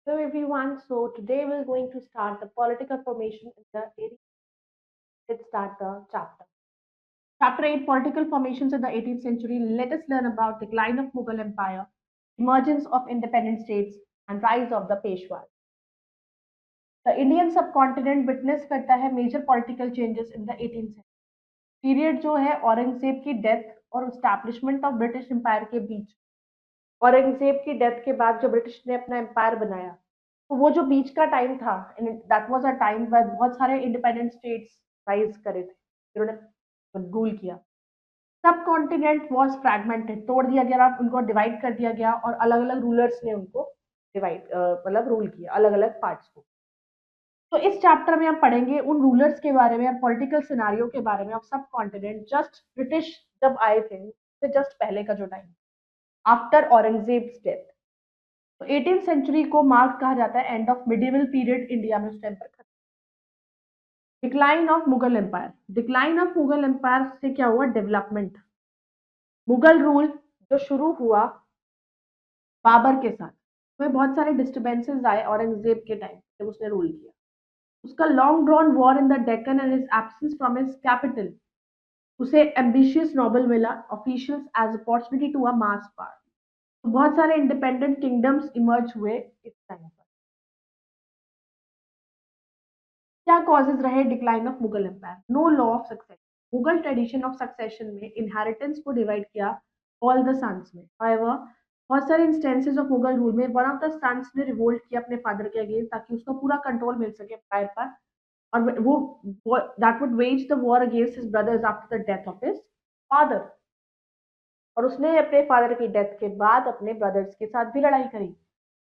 Hello everyone. So today we're going to start the political formation in the 18th. Let's start the chapter. Chapter 8 Political Formations in the 18th Century. Let us learn about decline of Mughal Empire, emergence of independent states, and rise of the Peshwas. The Indian subcontinent witness करता है major political changes in the 18th century. Period जो है औरंगजेब की death और establishment of British Empire के बीच औरंगजेब की death के बाद जो ब्रिटिश ने अपना एम्पायर बनाया तो वो जो बीच का टाइम था दैट वाज अ टाइम पर बहुत सारे इंडिपेंडेंट स्टेट्स राइज करे थे जिन्होंने रूल किया सब कॉन्टिनेंट वाज फ्रैगमेंटेड तोड़ दिया गया उनको डिवाइड कर दिया गया और अलग अलग रूलर्स ने उनको डिवाइड मतलब रूल किया अलग अलग पार्ट्स को तो इस चैप्टर में हम पढ़ेंगे उन रूलर्स के बारे में और पॉलिटिकल सिनारियो के बारे में ऑफ सब कॉन्टिनेंट जस्ट ब्रिटिश जब आए थे जस्ट पहले का जो टाइम आफ्टर औरंगजेब डेथ तो 18th सेंचुरी को मार्क कहा जाता है end of medieval period India में उस टाइम पर खत्म decline of Mughal empire decline of Mughal empire से क्या हुआ डेवलपमेंट मुगल रूल जो शुरू हुआ बाबर के साथ तो बहुत सारे डिस्टर्बेंसेस आए औरंगजेब के टाइम जब उसने रूल किया उसका long drawn war in the Deccan and his absence from his capital उसे एम्बिशियस नोबल मिला officials as opportunity to amass power तो बहुत सारे इंडिपेंडेंट किंगडम्स इमर्ज हुए इस टाइम पर क्या कॉजेज रहे decline of Mughal empire no law of succession Mughal tradition of succession में इनहेरिटेंस को डिवाइड किया ऑल द सन्स में however बहुत सारे इंस्टेंसेस ऑफ मुगल रूल में वन ऑफ द सन्स ने रिवोल्ट किया अपने फादर के अगेंस्ट ताकि उसको पूरा कंट्रोल मिल सके एम्पायर पर और वो that would wage the war against his brothers after the death of his father और उसने अपने फादर की डेथ के बाद अपने ब्रदर्स के साथ भी लड़ाई करी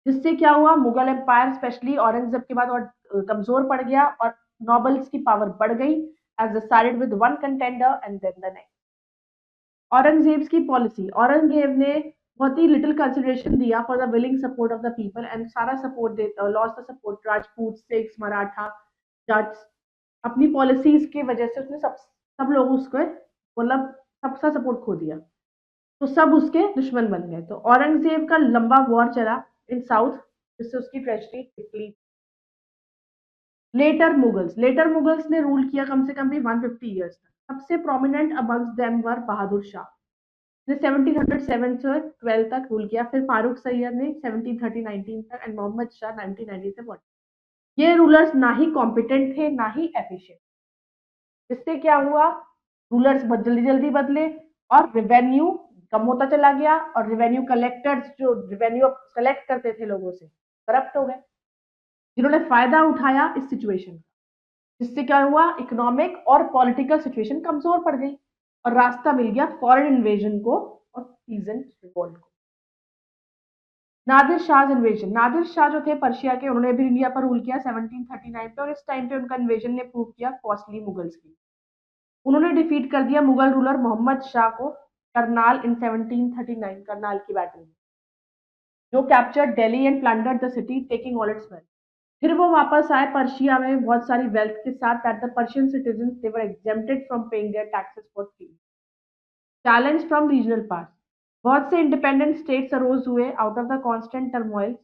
जिससे क्या हुआ मुगल एम्पायर स्पेशली औरंगजेब के बाद और कमजोर पड़ गया और नॉबल्स की पावर बढ़ गई as decided with one contender and then the next Aurangzeb की पॉलिसी औरंगजेब ने बहुत ही लिटिल कंसिडरेशन दिया for the willing support of the people and सारा support loss the support Rajput Sikhs Maratha Jats अपनी पॉलिसीज की वजह से उसने सब लोग उसको मतलब सबका सपोर्ट खो दिया तो सब उसके दुश्मन बन गए तो औरंगजेब का लंबा वॉर चला इन साउथ जिससे उसकी ट्रेजेडी निकली लेटर मुगल्स ने रूल किया कम से कम भी 150 ईयर्स तक सबसे prominent amongst them were Bahadur Shah ने 1707 से 12 तक रूल किया फिर फारूक सैयद ने 1730-19 तक एंड मोहम्मद शाह 1990 से 40 ये रूलर्स ना ही कॉम्पिटेंट थे ना ही एफिशिएंट जिससे क्या हुआ रूलर्स जल्दी जल्दी बदले और रेवेन्यू कम होता चला गया और रेवेन्यू कलेक्टर्स जो रेवेन्यू कलेक्ट करते थे लोगों से करप्ट हो गए जिन्होंने फायदा उठाया इस सिचुएशन का जिससे क्या हुआ इकोनॉमिक और पॉलिटिकल सिचुएशन कमजोर पड़ गई और रास्ता मिल गया फॉरेन इन्वेजन को और पीजेंट रिवोल्ट को नादिर शाह इन्वेजन नादिर शाह जो थे पर्शिया के उन्होंने भी इंडिया पर रूल किया 1739 पे और इस टाइम पे उनका इन्वेजन ने प्रूव किया कॉस्टली मुगल्स की उन्होंने डिफीट कर दिया मुगल रूलर मोहम्मद शाह को करनाल इन 1739 करनाल की बैटल में जो capture Delhi and plundered the city taking all it's wealth फिर वो वापस आए पर्शिया में बहुत सारी वेल्थ के साथ that the Persian citizen they were exempted from paying their taxes for free challenge from regional part बहुत से इंडिपेंडेंट स्टेट्स अरोज हुए out of the constant turmoil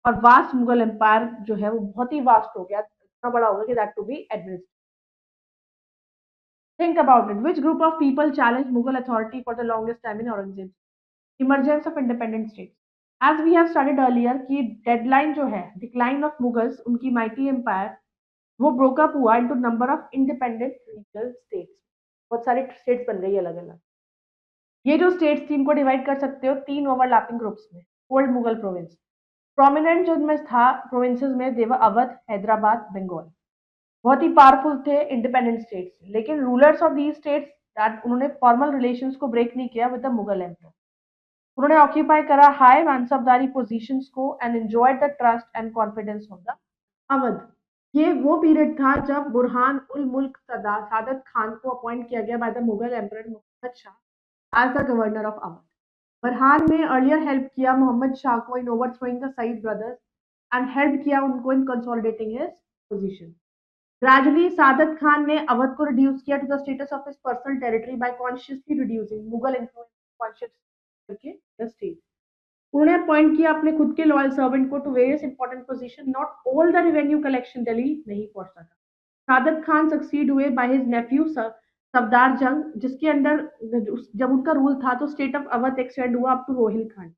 और वास्ट मुगल एम्पायर जो है वो बहुत ही वास्ट हो गया इतना बड़ा हो गया कि that to be administrate think about it which group of people challenge Mughal authority for the longest time in Aurangzeb emergence of independent states as we have studied earlier की डेडलाइन जो है डिक्लाइन ऑफ मुगल्स उनकी माइटी एम्पायर वो broke up हुआ into number of independent regional states बहुत सारे states बन गई अलग अलग ये जो स्टेट्स थी इनको डिवाइड कर सकते हो तीन ओवरलैपिंग ग्रुप्स में ओल्ड मुगल प्रोविंस प्रोमिनेंट जो इनमें था प्रोविंसेस में देवर अवध हैदराबाद बंगाल बहुत ही पावरफुल थे इंडिपेंडेंट स्टेट्स लेकिन रूलर्स ऑफ दीज स्टेट्स उन्होंने फॉर्मल रिलेशंस को ब्रेक नहीं किया विद द मुगल एम्पायर उन्होंने ऑक्यूपाई करा हाई मानसबदारी पोजीशंस को and enjoyed the trust and confidence of the Awadh ये वो पीरियड था जब बुरहान उल मुल्क सादत खान को अपॉइंट किया गया by the Mughal emperor Mohammad Shah as the governor of Awadh Burhan ने अर्लियर हेल्प किया मोहम्मद शाह को in overthrowing the Sayyid brothers and help किया उनको in consolidating his position gradually Saadat Khan ने अवध को रिड्यूस किया to the status of his personal territory by consciously reducing Mughal influence conscious करके द स्टेट उन्होंने अपॉइंट किया अपने खुद के लॉयल सर्वेंट को to various important position. Not all the revenue collection Delhi नहीं पहुंच सका। सादत खान सक्सीड हुए by his nephew Safdar Jang, जिसके अंडर जब उनका रूल था तो स्टेट ऑफ अवध एक्सटेंड हुआ up to Rohilkhand.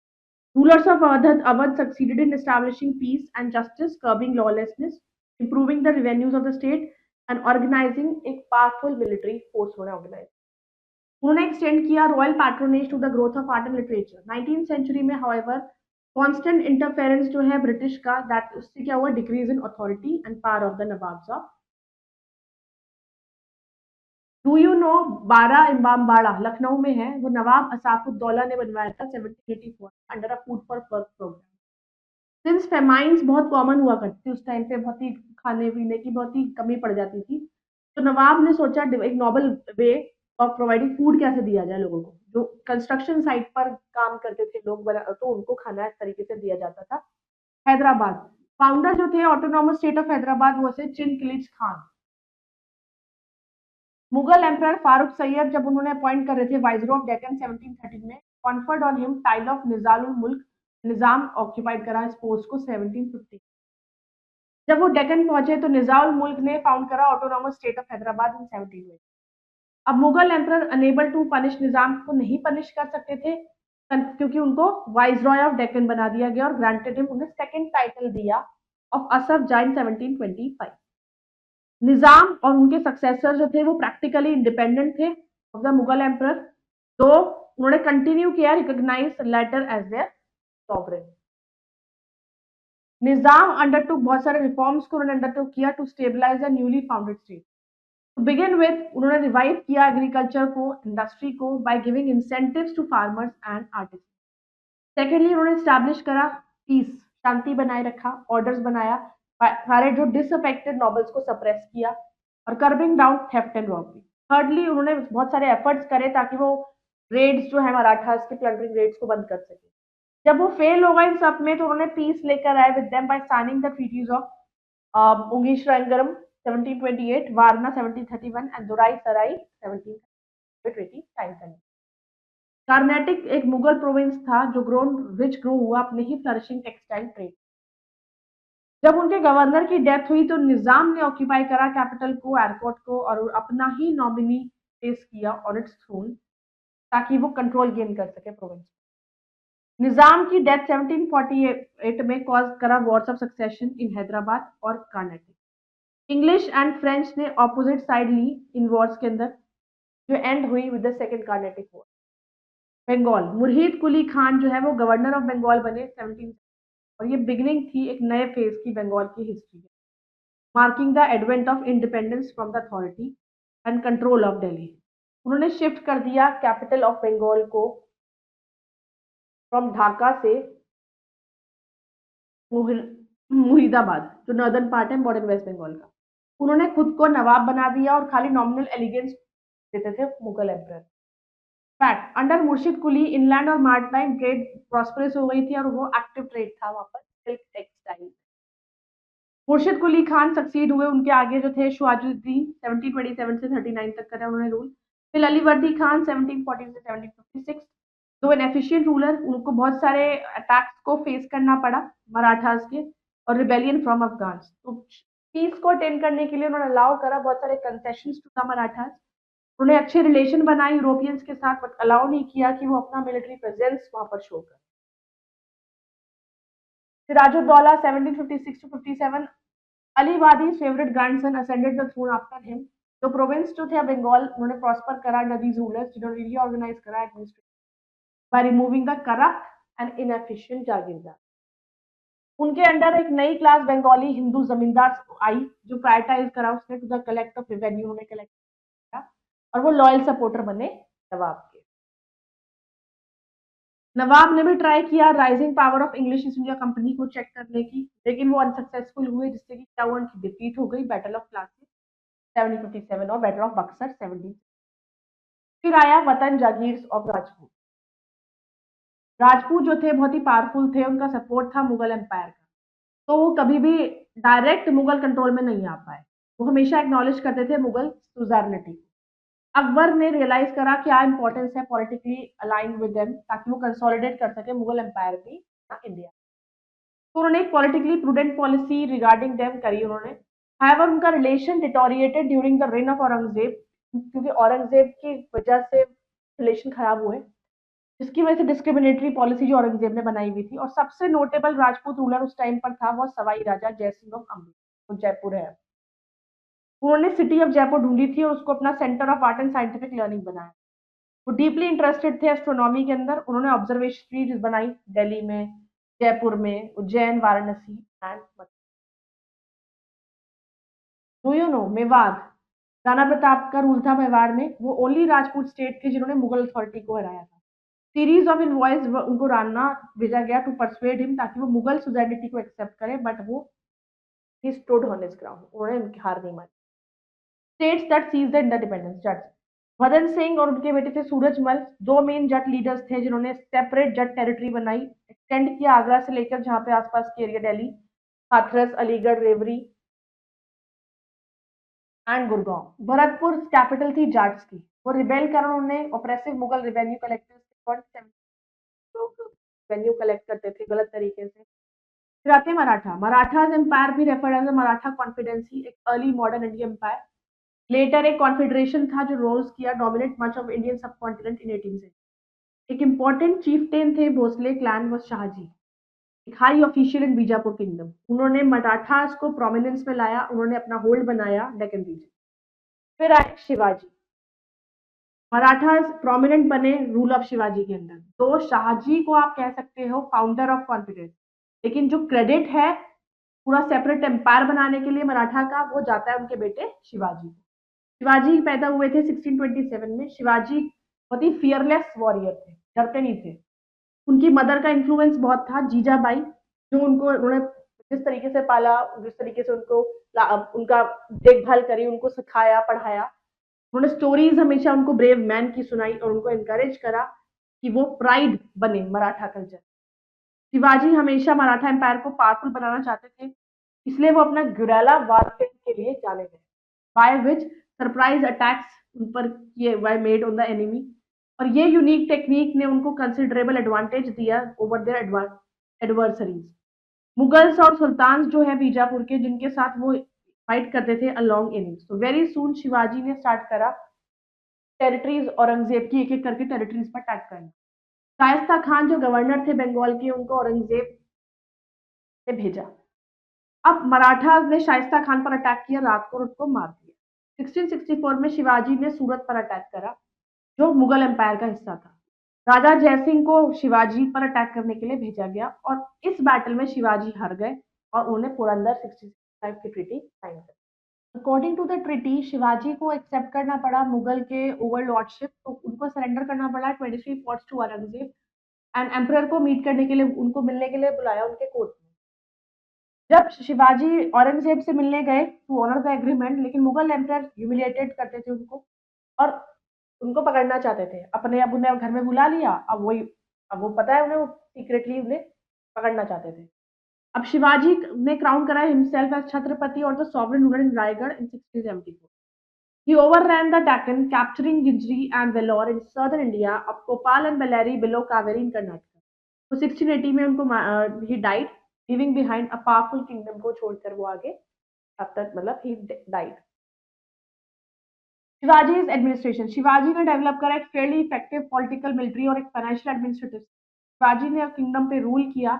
Rulers of Awadh succeeded in establishing peace and justice, curbing lawlessness, improving the revenues of the state and organising एक पावरफुल मिलिट्री फोर्स उन्होंने organise. उन्होंने extend किया royal patronage to the growth of art and literature. 19th century में however constant interference जो है British का, that उससे क्या हुआ, decrease in authority and power of the Nawabs of. Do you know Bara Imambara Lucknow में है, वो नवाब असाफुद्दौला ने बनवाया था 1784 under a food for work programme. Since famines बहुत कॉमन हुआ करती थी उस टाइम पे, बहुत ही खाने पीने की बहुत ही कमी पड़ जाती थी, तो नवाब ने सोचा एक noble way of providing food कैसे दिया जाए लोगों को। जो कंस्ट्रक्शन साइट पर काम करते थे लोग तो उनको खाना इस तरीके से दिया जाता था। हैदराबाद फाउंडर जो थे ऑटोनॉमस स्टेट ऑफ हैदराबाद वो थे चिनकिलिच खान। मुगल एम्पर फारूक सैयद जब उन्होंने अपॉइंट कर रहे थे वाइसरॉय ऑफ डेक्कन 1713 में, conferred on him tile of Nizamul मुल्क, निजाम ऑक्यूपाइड करा इस पोस्ट को 1750। जब वो डेक्कन पहुंचे तो निजामुल मुल्क ने फाउंड करा autonomous state of Hyderabad in 1720। अब Mughal emperor unable to punish, Nizam को नहीं पनिश कर सकते थे क्योंकि उनको वाइसरॉय ऑफ डेक्कन बना दिया गया और ग्रांटेड हिम, उन्हें सेकंड टाइटल दिया ऑफ असफ जहा इन 1725। निजाम और उनके सक्सेसर जो थे वो प्रैक्टिकली इंडिपेंडेंट थे ऑफ द मुगल एम्पर, तो उन्होंने कंटिन्यू किया recognise later as their sovereign. Nizam undertook बहुत सारे रिफॉर्म्स को उन्होंने अंडरटुक किया to stabilise the newly founded state. To begin with उन्होंने रिवाइव किया एग्रीकल्चर को, इंडस्ट्री को, by giving incentives to farmers and artist. Secondly उन्होंने स्टैब्लिश करा पीस, शांति बनाए रखा, ऑर्डर्स बनाया, सारे जो डिसअफेक्टेड नॉबल्स को सप्रेस किया और curbing down theft and robbery. Thirdly उन्होंने बहुत सारे एफर्ट्स करे ताकि वो रेड्स जो है मराठास के प्लंडरिंग रेड्स को बंद कर सके। जब वो फेल हो गए इन सब में तो उन्होंने पीस लेकर आए with them by signing the treaties of मुंगीश्रंगरम 1728, वारना 1731 एंड दुराई सराई 1720। कर्नाटिक एक मुगल प्रोविंस था जो ग्रो हुआ अपने ही फ्लरिशिंग टेक्सटाइल ट्रेड। जब उनके गवर्नर की डेथ हुई तो निजाम ने ऑक्यूपाई करा कैपिटल को, एयरपोर्ट को, और अपना ही नॉमिनी प्लेस किया ऑन इट्स थ्रोन ताकि वो कंट्रोल गेन कर सके प्रोविंस। निजाम की डेथ 1748 में कॉज करा wars of succession in Hyderabad और कर्नाटक। इंग्लिश एंड फ्रेंच ने ऑपोजिट साइड ली इन वॉर्स के अंदर, जो एंड हुई with the second Carnatic war. Bengal Murshid Quli Khan जो है वो गवर्नर ऑफ बंगाल बने 17, और ये बिगिनिंग थी एक नए फेज की बंगाल की history, marking the advent of independence from the authority and control of Delhi. उन्होंने शिफ्ट कर दिया कैपिटल ऑफ बंगाल को फ्रॉम ढाका से मुहिदाबाद, जो नॉर्दर्न पार्ट है मॉडर्न वेस्ट बंगाल का। उन्होंने खुद को नवाब बना दिया और खाली नॉमिनल एलिगेंस देते थे मुगल एम्पर। फैक्ट, अंडर मुर्शिद कुली इनलैंड और मैरीटाइम ट्रेड प्रॉस्परस हो गई थी और वो एक्टिव ट्रेड था वहां पर सिल्क टेक्सटाइल। मुर्शिद कुली खान सक्सीड हुए, उनके आगे जो थे शुआजुद्दीन 1727 से 39 तक करा उन्होंने रूल। फिर अलीवर्दी खान 1740 से 1756, दो एन एफिशिएंट रूलर, उनको बहुत सारे अटैक्स को फेस करना पड़ा मराठास के और रिबेलियन फ्रॉम अफगान। तो पीस को अटेंड करने के लिए उन्होंने अलाउ करा बहुत सारे कंसेशंस टू द मराठास। उन्होंने अच्छे रिलेशन बनाए यूरोपियंस के साथ, बट अलाउ नहीं किया कि वो अपना मिलिट्री प्रेजेंस वहां पर शो करे। Siraj-ud-Daulah 1756 to 57, Ali Wadi's favorite grandson ascended the throne after him. तो प्रोविंस जो थे बंगाल उन्होंने प्रॉस्पर करा अंडर दीज रूलर्स, जिन्होंने रीऑर्गेनाइज करा administration by removing the corrupt and inefficient jagirdar. उनके अंडर एक नई क्लास बंगाली हिंदू जमींदार आई जो प्रायोरिटाइज करा उसने to the collect of revenue, उन्हें कलेक्ट किया और वो लॉयल सपोर्टर बने नवाब के। नवाब ने भी ट्राई किया rising power of English east India company को चेक करने की, लेकिन वो अनसक्सेसफुल हुए, जिससे कि क्या हुआ, उनकी डिफीट हो गई बैटल ऑफ प्लासी 1757 और बैटल ऑफ बक्सर 17। फिर आया वतन जागीर ऑफ राजपूत। राजपूत जो थे बहुत ही पावरफुल थे, उनका सपोर्ट था मुगल एम्पायर का, तो वो कभी भी डायरेक्ट मुगल कंट्रोल में नहीं आ पाए। वो हमेशा एक्नॉलेज करते थे मुगल सुजारनिटी। अकबर ने रियलाइज करा क्या इंपॉर्टेंस है पॉलिटिकली अलाइन विद देम, ताकि वो कंसोलिडेट कर सके मुगल एम्पायर भी इंडिया। तो उन्होंने एक politically prudent policy regarding them करी उन्होंने। हाउएवर उनका relation deteriorated during the rain of Aurangzeb, क्योंकि औरंगजेब की वजह से रिलेशन खराब हुए, जिसकी वजह से डिस्क्रिमिनेटरी पॉलिसी जो औरंगजेब ने बनाई हुई थी। और सबसे नोटेबल राजपूत रूलर उस टाइम पर था वो सवाई राजा जयसिंह ऑफ अमृत, जो जयपुर है। उन्होंने सिटी ऑफ जयपुर ढूंढी थी और उसको अपना centre of art and scientific learning बनाया। वो डीपली इंटरेस्टेड थे एस्ट्रोनॉमी के अंदर। उन्होंने ऑब्जर्वेटरीज बनाई दिल्ली में, जयपुर में, Ujjain, Varanasi and do you no Mewar, Rana Pratap का रूल था मेवाड़ में। वो ओनली राजपूत स्टेट थे जिन्होंने मुगल अथॉरिटी को हराया था। सीरीज ऑफ इनवॉइस उनको राणा भेजा गया टू परसुएड हिम, ताकि वो मुगल सुजेनिटी को एक्सेप्ट करे, बट वो ही स्टूड ऑन हिज ग्राउंड, उन्होंने उनकी हार नहीं मानी। States that seize the independence Jat, Badan Singh और उनके बेटे थे सूरजमल, दो मेन जट लीडर्स थे जिन्होंने सेपरेट जट टेरिटरी बनाई, एक्सटेंड किया आगरा से लेकर जहाँ पे आसपास के area, Delhi, Hathras, Aligarh, Rewari and Gurgaon. Bharatpur capital थी जाट्स की। वो रिबेल कर उन्होंने ऑपरेसिव मुगल रिवेन्यू कलेक्टर्स लोग रेवेन्यू कलेक्ट करते थे गलत तरीके से। फिर आते हैं मराठा। मराठाज एम्पायर भी referred as a Maratha confederacy, एक early modern Indian empire. Later एक कॉन्फेडरेशन था जो रोज किया dominate much of Indian subcontinent इन 18 से। एक इंपॉर्टेंट चीफटेन थे भोसले क्लैन व शाहजी, एक हाई ऑफिशियल इन बीजापुर किंगडम। उन्होंने मराठास को प्रोमिनेंस में लाया, उन्होंने अपना होल्ड बनाया डेक्कन रीजन। फिर आए शिवाजी। मराठास प्रोमिनेंट बने रूल ऑफ शिवाजी के अंदर। तो शाहजी को आप कह सकते हो फाउंडर ऑफ कॉन्फिडेंस, लेकिन जो क्रेडिट है पूरा सेपरेट एम्पायर बनाने के लिए मराठा का, वो जाता है उनके बेटे शिवाजी को। शिवाजी पैदा हुए थे 1627 में। शिवाजी बहुत ही फियरलेस वॉरियर थे, डरते नहीं थे। उनकी मदर का इन्फ्लुएंस बहुत था, जीजाबाई, जो उनको उन्होंने जिस तरीके से पाला, जिस तरीके से उनको उनका देखभाल करी, उनको सिखाया पढ़ाया। उन्होंने स्टोरीज हमेशा उनको ब्रेव मैन की सुनाई और उनको एनकरेज करा कि वो प्राइड बने मराठा कल्चर। शिवाजी हमेशा मराठा एम्पायर को पावरफुल बनाना चाहते थे, इसलिए वो अपना गुरेला वारफेयर के लिए जाने गए, बाय विच सरप्राइज अटैक्स उन पर किए by made on the enemy. और ये यूनिक टेक्निक ने उनको कंसिडरेबल एडवांटेज दिया ओवर देयर एडवर्सरीज। मुगल्स और सुल्तान जो है बीजापुर के, जिनके साथ वो फाइट करते थे अलोंग इनिंग्स। तो वेरी सुन शिवाजी ने स्टार्ट करा टेरिटरीज औरंगजेब की एक एक करके टेरिटरीज पर अटैक करना। शाइस्ता खान जो गवर्नर थे बंगाल के, उनको औरंगजेब ने भेजा। अब मराठास ने शाइस्ता खान पर अटैक किया रात को और उसको मार दिया। 1664 में शिवाजी ने सूरत पर अटैक करा, जो मुगल एम्पायर का हिस्सा था। राजा जयसिंह को शिवाजी पर अटैक करने के लिए भेजा गया और इस बैटल में शिवाजी हार गए और उन्हें पुरंदर 1665 की ट्रीटी साइन कर। According to the treaty Shivaji को एक्सेप्ट करना पड़ा मुगल के ओवरलॉर्डशिप, तो उनको सरेंडर करना पड़ा 23 forts to Aurangzeb and emperor को मीट करने के लिए, उनको मिलने के लिए बुलाया उनके कोर्ट में। जब शिवाजी औरंगजेब से मिलने गए टू ऑनर द एग्रीमेंट, लेकिन मुगल एम्परर ह्यूमिलिएटेड करते थे उनको और उनको पकड़ना चाहते थे अपने। अब उन्हें घर में बुला लिया, अब वही, अब वो पता है उन्हें, वो सीक्रेटली उन्हें पकड़ना चाहते थे। अब शिवाजी ने क्राउन करा हिमसेल्फ एज छत्रपति और the sovereign ruler in Raigarh in 1674। He overran the Deccan, capturing Gijri and Vellore in southern India, of Kopal and Bellary below Kaveri in Karnataka. तो 1680 में उनको he died, leaving behind a powerful kingdom को छोड़कर वो आगे after मतलब he died. Shivaji administration. Shivaji ने develop करा एक फेयरली इफेक्टिव पॉलिटिकल, मिलिट्री और एक फाइनेंशियल एडमिनिस्ट्रेटिव। शिवाजी ने किंगडम पे रूल किया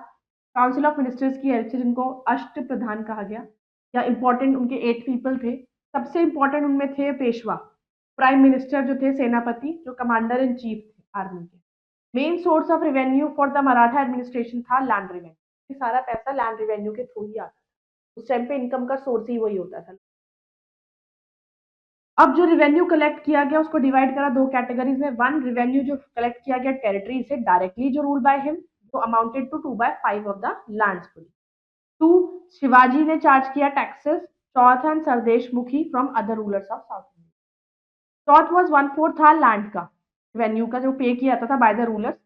काउंसिल ऑफ मिनिस्टर्स की हेल्प से, जिनको अष्ट प्रधान कहा गया, या इंपॉर्टेंट उनके 8 पीपल थे। सबसे इंपॉर्टेंट उनमें थे पेशवा, प्राइम मिनिस्टर जो थे, सेनापति जो कमांडर इन चीफ थे आर्मी के। Main source of revenue for the Maratha administration था लैंड रेवेन्यू। सारा पैसा लैंड रेवेन्यू के थ्रू ही आता था। उस टाइम पे इनकम का सोर्स ही वही होता था। अब जो रिवेन्यू कलेक्ट किया गया उसको डिवाइड करा दो कैटेगरीज में। वन, रिवेन्यू जो कलेक्ट किया गया टेरिटरी से डायरेक्टली जो रूल बाय हिम, जो amounted to 2/5 of the lands full. Two, Shivaji ने चार्ज किया taxes. Chauth and Sardeshmukhi from other rulers of South India. Chauth was 1/4 था लैंड का, रेवेन्यू का जो पे किया जाता था बाय द रूलर्स,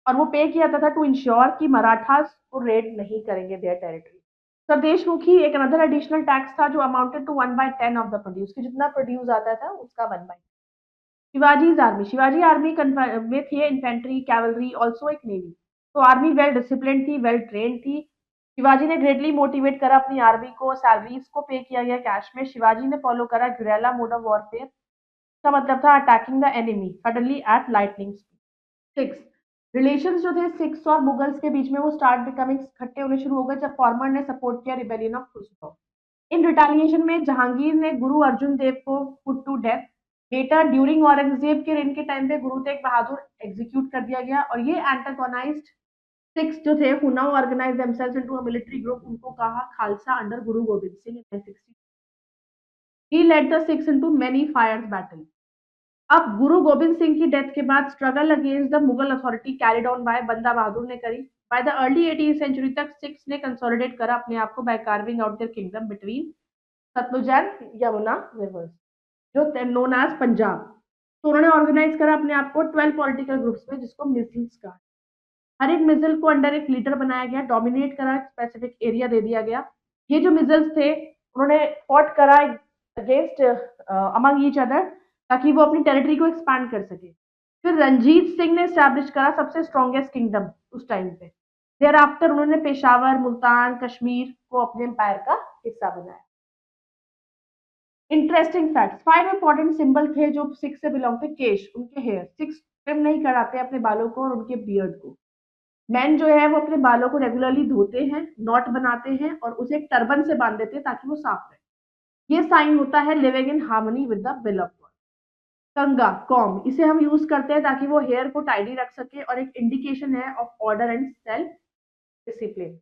और वो पे किया जाता था टू इंश्योर कि मराठास को रेड नहीं करेंगे देयर टेरिटरी। स्वदेशमुखी एक अनदर एडिशनल टैक्स था जो amounted to 1/10 of the produce, कि जितना प्रोड्यूस आता था उसका 1/10। शिवाजी आर्मी में थे इन्फेंट्री, कैवलरी, ऑल्सो एक नेवी। तो आर्मी वेल डिसिप्लिन थी, वेल ट्रेन थी। शिवाजी ने ग्रेटली मोटिवेट करा अपनी आर्मी को, सैलरीज को पे किया गया कैश में। शिवाजी ने फॉलो करा गुरेला मोड ऑफ वॉरफेयर। इसका मतलब था attacking the enemy suddenly eight lightning speed. Six, relations जो थे सिक्स और मुगल्स के बीच में वो स्टार्ट बिकमिंग खट्टे होने शुरू हो गए जब फॉर्मर ने सपोर्ट किया rebellion of Khusro. In retaliation में जहांगीर ने गुरु अर्जुन देव को put to death. Later during Aurangzeb के रेन के टाइम पे गुरु तेग बहादुर एग्जीक्यूट कर दिया गया और ये एंटागोनाइज्ड सिक्स जो थे who now organize themselves into a military group, उनको कहा Khalsa under Guru Gobind Singh in 1960। He led the Sikhs into many fierce battle. अब गुरु गोबिंद सिंह की डेथ के बाद struggle against the Mughal authority carried on by Banda Bahadur ने करी। By the early 18th century तक सिक्स ने कंसोलिडेट करा अपने आप को by carving out their kingdom between Sutlej and Yamuna reverse, जो नोन एज पंजाब। तो उन्होंने ऑर्गेनाइज करा अपने आप को 12 पॉलिटिकल ग्रुप्स में, जिसको मिसल्स कहा। हर एक मिसल को अंडर एक लीडर बनाया गया, डोमिनेट करा, स्पेसिफिक एरिया दे दिया गया। ये जो मिसल्स थे उन्होंने फॉट करा अगेंस्ट अमंग ईच अदर ताकि वो अपनी टेरिटरी को एक्सपैंड कर सके। फिर रंजीत सिंह ने स्टैब्लिश करा सबसे स्ट्रॉन्गेस्ट किंगडम उस टाइम पे। देयर आफ्टर उन्होंने पेशावर, मुल्तान, कश्मीर को अपने एम्पायर का हिस्सा बनाया। इंटरेस्टिंग फैक्ट्स, 5 इंपॉर्टेंट सिंबल थे जो सिख से बिलोंग थे। केश, उनके हेयर, सिक्स ट्रिम नहीं कराते अपने बालों को और उनके बियर्ड को। मैन जो है वो अपने बालों को रेगुलरली धोते हैं, नॉट बनाते हैं और उसे एक टर्बन से बांध देते हैं ताकि वो साफ रहे। ये साइन होता है living in harmony with the will of God. Kanga, comb, इसे हम यूज करते हैं ताकि वो हेयर को टाइडी रख सके और एक इंडिकेशन है of order and self discipline.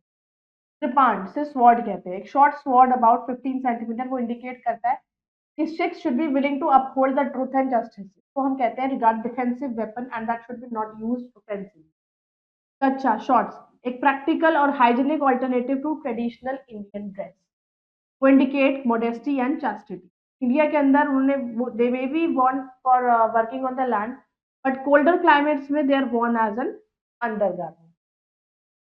Kirpan से स्वॉर्ड कहते हैं, एक शॉर्ट स्वॉर्ड अबाउट 15 सेंटीमीटर, वो इंडिकेट करता है कि Sikhs should be willing to uphold the truth and justice. तो हम कहते हैं regard defensive weapon and that should be not used offensive. Kachha, shorts, एक प्रैक्टिकल और hygienic alternative to traditional Indian dress, वो indicate modesty and chastity. India के अंदर उन्होंने दे मे be worn for working on the land, but colder climates में they are worn as an undergarment.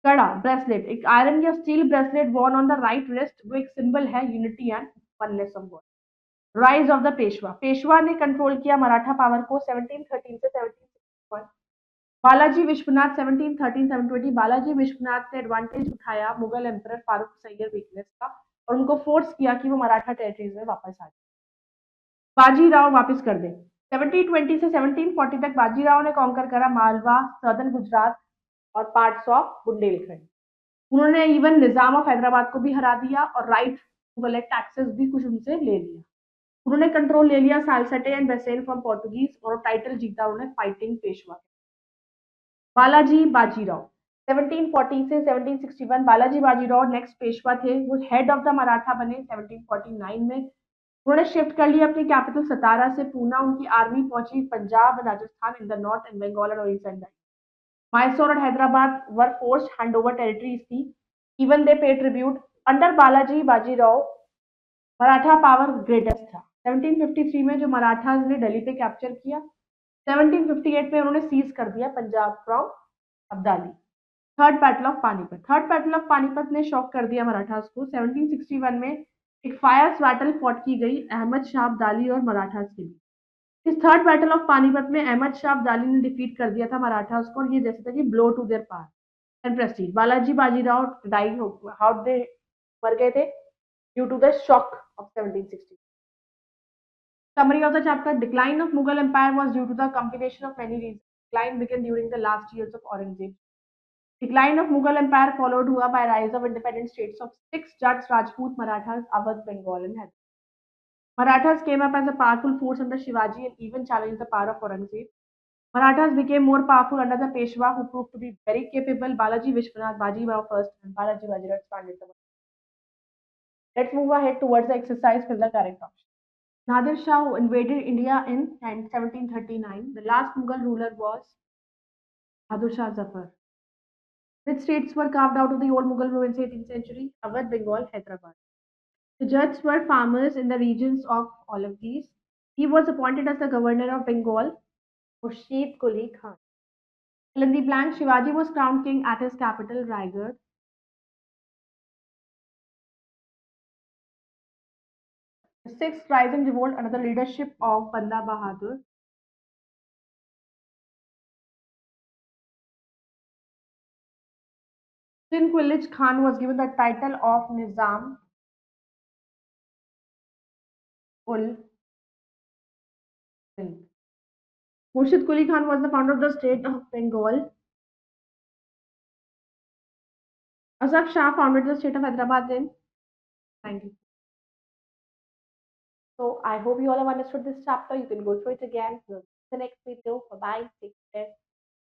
Kara, bracelet, एक iron या steel bracelet worn on the right wrist, वो एक symbol है unity and oneness of God. Rise of the Peshwa, Peshwa ने control किया Maratha power को 1713 से 1761। बालाजी विश्वनाथ 1713-1720, बालाजी विश्वनाथ ने एडवांटेज उठाया मुगल एम्परर फारूक सैयद वीकनेस का और उनको फोर्स किया कि वो मराठा टेरिटरीज में वापस आ जाए, बाजीराव वापस कर दे। 1720 से 1740 तक बाजीराव ने कॉन्कर करा मालवा, सदर्न गुजरात और पार्ट्स ऑफ बुंदेलखंड। उन्होंने इवन निजाम ऑफ हैदराबाद को भी हरा दिया और राइट वाले टैक्सेस भी कुछ उनसे ले लिया। उन्होंने कंट्रोल ले लिया सालसटे एंड बेसेन फ्रॉम पोर्टुगीज और टाइटल जीता उन्होंने फाइटिंग पेशवा। बालाजी बाजीराव 1740 से 1761, बालाजी बाजीराव नेक्स्ट पेशवा थे, वो हेड ऑफ द मराठा बने 1749 में। उन्होंने शिफ्ट कर लिया अपनी कैपिटल सतारा से पूना। उनकी आर्मी पहुंची Punjab, Rajasthan in the north and Bengal और ओडिशा इन द। मैसूर और Hyderabad were forced handover territories थी, even they pay tribute. Under Balaji Bajirao Maratha power greatest था। 1753 में जो मराठाज ने दिल्ली पे कैप्चर किया, 1758 में उन्होंने सीज कर दिया Punjab from Abdali. Third battle of Panipat, third battle of Panipat ने शॉक कर दिया मराठास को। 1761 में एक फायर्स बैटल फॉट की गई अहमद शाह अब्दाली और मराठास के बीच। इस थर्ड बैटल ऑफ पानीपत में अहमद शाह अब्दाली ने डिफीट कर दिया था मराठास को और ये जैसे था कि blow to their power and prestige. Balaji Bajirao dying how they मर गए थे due to the shock of 1760। Summary of the chapter: Decline of Mughal Empire was due to the combination of many reasons. Decline began during the last years of Aurangzeb. Decline of Mughal Empire followed हुआ by rise of independent states of six Jats, Rajput, Marathas, Awadh, Bengal, and Hyderabad. Marathas came up as a powerful force under Shivaji and even challenged the power of Aurangzeb. Marathas became more powerful under the Peshwa, who proved to be very capable. Balaji Vishwanath, Baji Rao first, and Balaji Bajirao expanded the. Let's move ahead towards the exercise. Fill the correct option. Nadir Shah invaded India in 1739. The last Mughal ruler was Bahadur Shah Zafar. Which states were carved out of the old Mughal province in the 18th century? Awadh, Bengal, Hyderabad. The judges were farmers in the regions of all of these. He was appointed as the governor of Bengal, Khurshid Quli Khan. Fill in the blank. Shivaji was crowned king at his capital, Raigad. The sixth rising revolt under the leadership of Banda Bahadur. Muhsin Quli Khan was given the title of Nizam ul Hind. Murshid Quli Khan was the founder of the state of Bengal. Asaf Shah founded the state of Hyderabad in 19. So I hope you all have understood this chapter. You can go through it again. We'll see you in the next video. Bye bye. Take care.